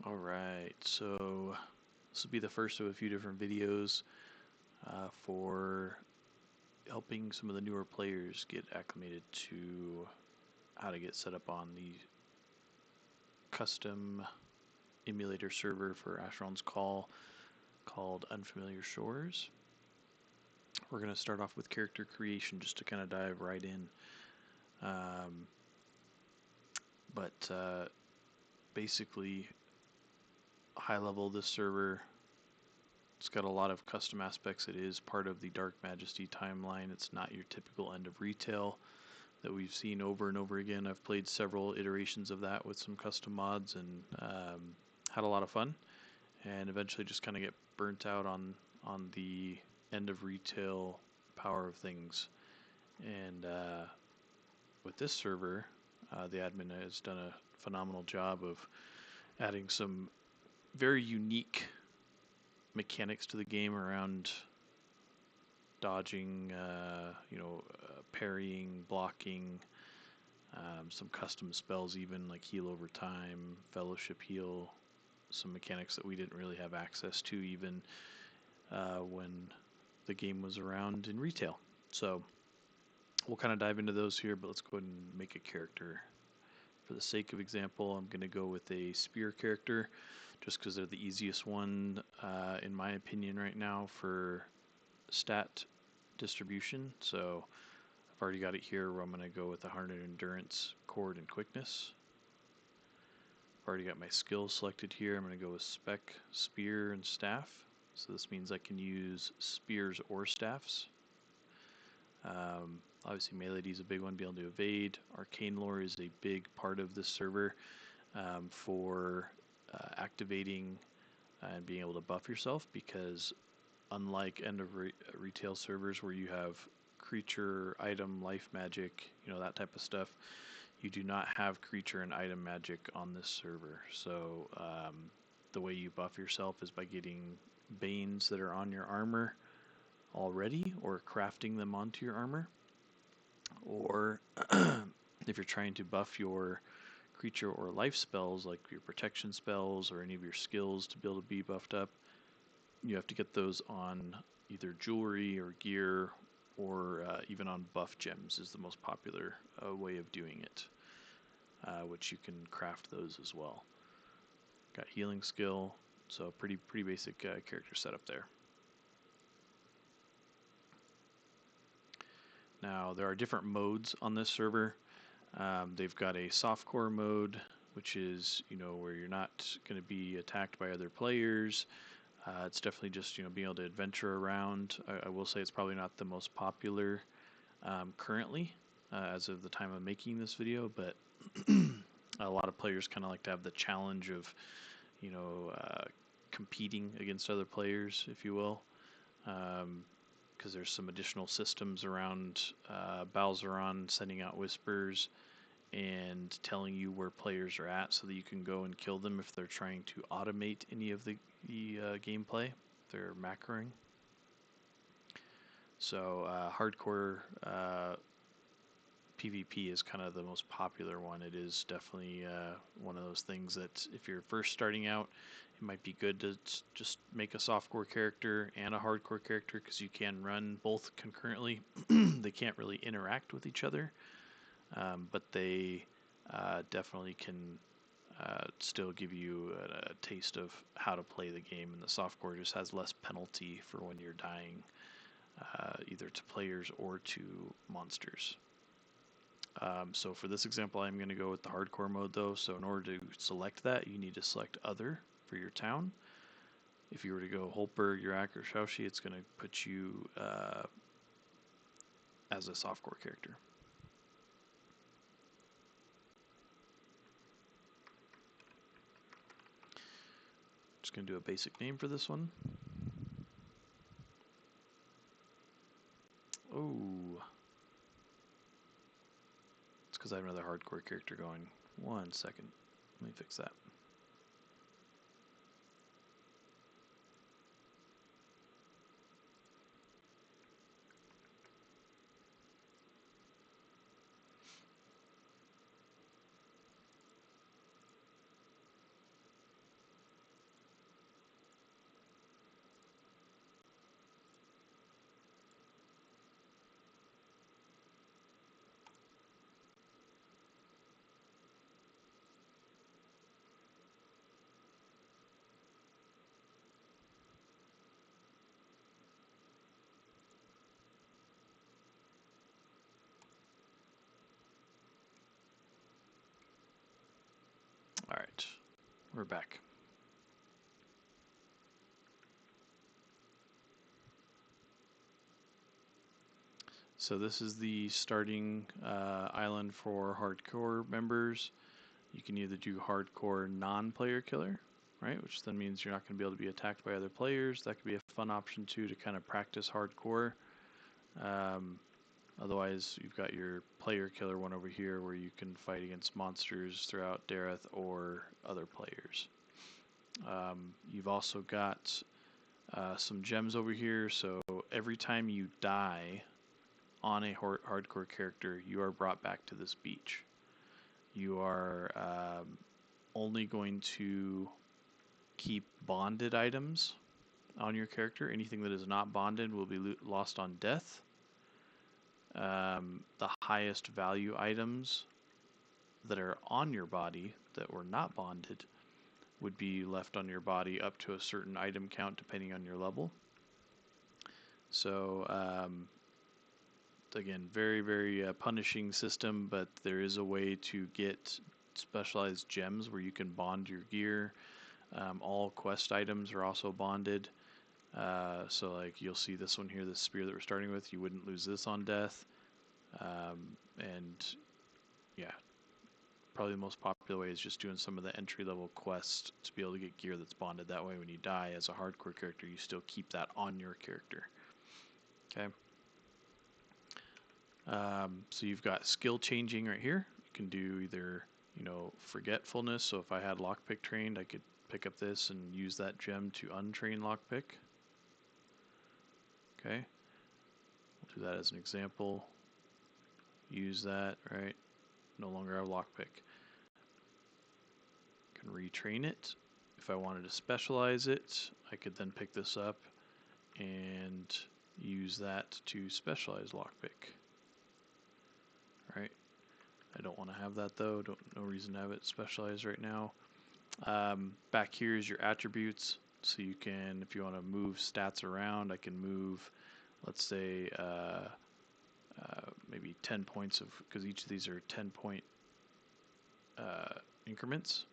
All right, so this will be the first of a few different videos for helping some of the newer players get acclimated to how to get set up on the custom emulator server for Asheron's Call called Unfamiliar Shores. We're going to start off with character creation just to kind of dive right in. But basically, high level, this server, it's got a lot of custom aspects. It is part of the Dark Majesty timeline. It's not your typical end of retail that we've seen over and over again. I've played several iterations of that with some custom mods and had a lot of fun, and eventually just kind of get burnt out on the end of retail power of things. And with this server, the admin has done a phenomenal job of adding some very unique mechanics to the game around dodging, parrying, blocking, some custom spells even like heal over time, fellowship heal, some mechanics that we didn't really have access to even when the game was around in retail. So we'll kind of dive into those here, but let's go ahead and make a character. For the sake of example, I'm going to go with a spear character just because they're the easiest one in my opinion right now for stat distribution. So I've already got it here where I'm going to go with 100 endurance, cord, and quickness. I've already got my skills selected here. I'm going to go with spec, spear, and staff. So this means I can use spears or staffs. Obviously melee is a big one, being able to evade. Arcane lore is a big part of this server for activating and being able to buff yourself, because unlike end of retail servers where you have creature, item, life magic, that type of stuff, you do not have creature and item magic on this server. So the way you buff yourself is by getting banes that are on your armor already, or crafting them onto your armor, or if you're trying to buff your creature or life spells like your protection spells or any of your skills to be able to be buffed up, you have to get those on either jewelry or gear, or even on buff gems is the most popular way of doing it, which you can craft those as well. Got healing skill, so pretty basic character setup there. Now there are different modes on this server. They've got a softcore mode, which is where you're not going to be attacked by other players. It's definitely just being able to adventure around. I will say it's probably not the most popular currently as of the time of making this video, but a lot of players kind of like to have the challenge of competing against other players, if you will. Because there's some additional systems around Balzeron sending out whispers and telling you where players are at so that you can go and kill them if they're trying to automate any of the gameplay. They're macroing. So hardcore PvP is kind of the most popular one. It is definitely one of those things that if you're first starting out, it might be good to just make a softcore character and a hardcore character, because you can run both concurrently. They can't really interact with each other, but they definitely can still give you a taste of how to play the game, and the softcore just has less penalty for when you're dying, either to players or to monsters. So for this example, I'm going to go with the hardcore mode though. So in order to select that, you need to select other for your town. If you were to go Holper, Urak, or Shaushi, it's going to put you as a softcore character. Just going to do a basic name for this one. Oh, it's because I have another hardcore character going. 1 second. Let me fix that. We're back. So this is the starting island for hardcore members. You can either do hardcore non-player killer, right, which then means you're not going to be able to be attacked by other players. That could be a fun option too to kind of practice hardcore. Otherwise, you've got your player killer one over here where you can fight against monsters throughout Dareth or other players. You've also got some gems over here, so every time you die on a hardcore character, you are brought back to this beach. You are only going to keep bonded items on your character. Anything that is not bonded will be lost on death. The highest value items that are on your body that were not bonded would be left on your body up to a certain item count depending on your level. So again, very, very punishing system, but there is a way to get specialized gems where you can bond your gear. All quest items are also bonded. So like you'll see this one here, this spear that we're starting with, you wouldn't lose this on death. And yeah, probably the most popular way is just doing some of the entry level quests to be able to get gear that's bonded. That way when you die as a hardcore character, you still keep that on your character. Okay. So you've got skill changing right here. You can do either, forgetfulness. So if I had lockpick trained, I could pick up this and use that gem to untrain lockpick. Okay. We'll do that as an example. Use that, right? No longer have lockpick. Can retrain it. If I wanted to specialize it, I could then pick this up and use that to specialize lockpick. Right? I don't want to have that though. No reason to have it specialized right now. Back here is your attributes. So you can, if you want to move stats around, I can move, let's say, maybe 10 points because each of these are 10-point increments.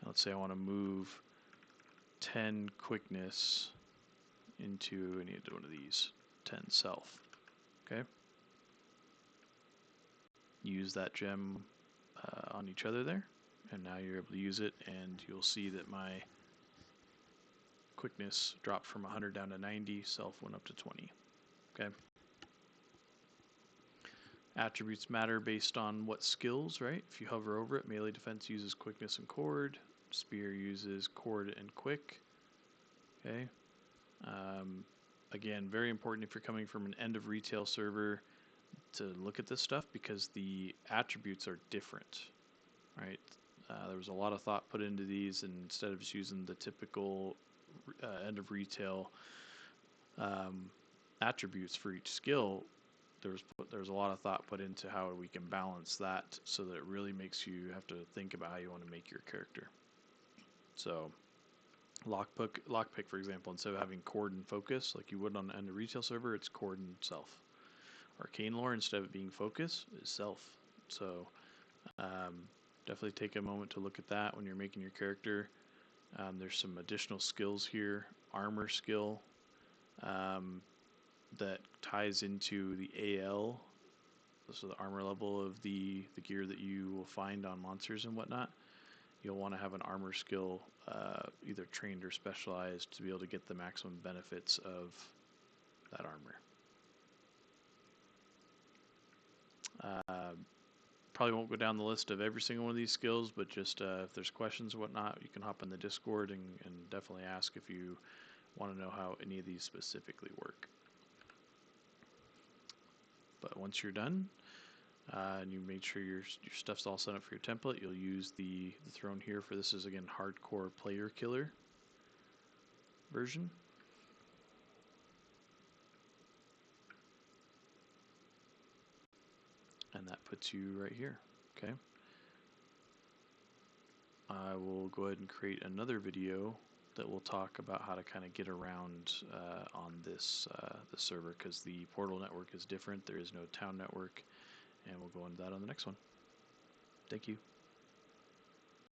And let's say I want to move 10 quickness into any one of these, 10 self. Okay. Use that gem on each other there, and now you're able to use it, and you'll see that my quickness dropped from 100 down to 90, self went up to 20. Okay. Attributes matter based on what skills, right? If you hover over it, melee defense uses quickness and cord, spear uses cord and quick. Okay. Again, very important if you're coming from an end of retail server to look at this stuff because the attributes are different, right? There was a lot of thought put into these, and instead of just using the typical end of retail attributes for each skill, there's a lot of thought put into how we can balance that so that it really makes you have to think about how you want to make your character. So lockpick, for example, instead of having cord and focus like you would on a retail server, it's cord and self. Arcane lore, instead of it being focus, is self. So definitely take a moment to look at that when you're making your character. There's some additional skills here. Armor skill that ties into the AL, so the armor level of the gear that you will find on monsters and whatnot. You'll want to have an armor skill either trained or specialized to be able to get the maximum benefits of that armor. Probably won't go down the list of every single one of these skills, but just if there's questions or whatnot, you can hop in the Discord and definitely ask if you want to know how any of these specifically work. But once you're done, and you made sure your stuff's all set up for your template, you'll use the throne here for this is again hardcore player killer version. And that puts you right here. Okay. I will go ahead and create another video that will talk about how to kind of get around on this server because the portal network is different. There is no town network, and we'll go into that on the next one. Thank you.